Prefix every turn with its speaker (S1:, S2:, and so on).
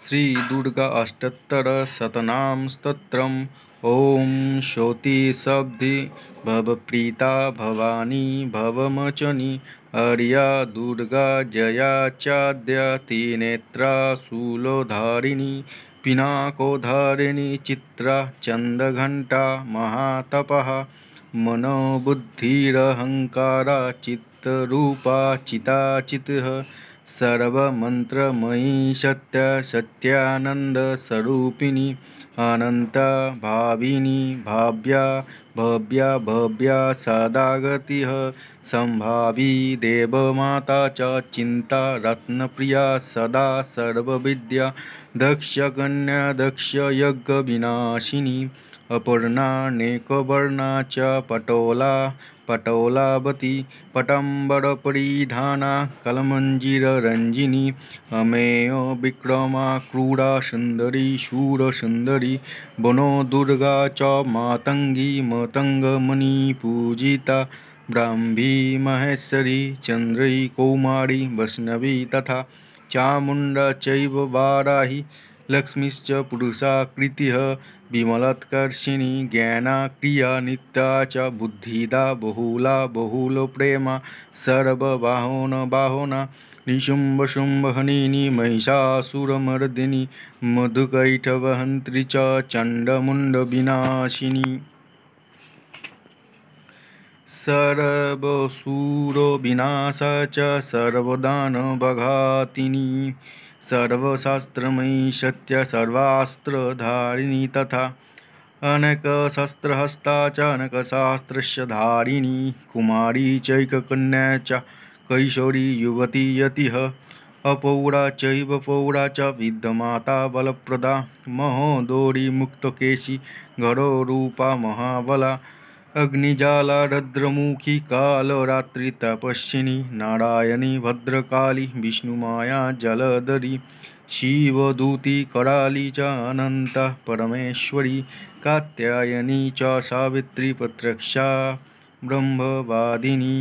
S1: श्री दुर्गा अष्टोत्तरशतनाम स्तोत्रम्। ओम शोति शब्दि भवप्रीता भवानी भवमचनी अर्या दुर्गा जया चाद्य त्रिनेत्रा शूलधारिणी पिनाकोधारिणी चित्रा चंदघंटा महातपः मनोबुद्धिरहंकारा चित्तरूपा चिताचितः सर्वमंत्रमयी सत्य सत्यानंदस्वरूपिणी अनंत भाविनी भाव्या भव्या भव्या सदागतिः संभावी देवमाता च चिंता रत्नप्रिया सदा सर्वविद्या दक्षकन्या दक्षयज्ञविनाशिनी अपर्णानेकवर्णा च पटोला पटोलावती पटम्बरपरिधाना कलमञ्जीररञ्जिनी अमेय विक्रमा क्रूरा सुन्दरी शूरसुन्दरी वनो दुर्गा च मातंगी मतंगमणिपूजिता ब्राह्मी महेश्वरी चंद्री कौमारी वैष्णवी तथा चामुण्डा चैव वाराही लक्ष्मीश्च पुरुषाकृतिः विमलोत्कर्षिणी ज्ञाना क्रिया नित्या च बुद्धिदा बहुला बहुलप्रेमा सर्वबाहुना निशुम्भशुम्भहनिनी महिषासुरमर्दिनी मधुकैटभहन्त्री च चण्डमुण्डविनाशिनी सर्वसुरविनाशा च सर्वदानवघातिनी सर्वशास्त्रमयी सत्य सर्वास्त्रधारिणी तथा अनकशस्त्रहस्ता च अनकशास्त्रस्य धारिणी कुमारी चैककन्या च कैशोरी युवती यतिः अपौरा चैव पौरा च विद्यमाता बलप्रदा महोदरी मुक्तकेशी घोररूपा महाबला अग्निजाला रद्रमुखी कालरात्रितपस्विनी नारायणी भद्रकाली विष्णुमाया जलधरी शिवदूती कराली च अनंता परमेश्वरी कात्यायनी च सावित्री प्रत्यक्षा ब्रह्मवादिनी।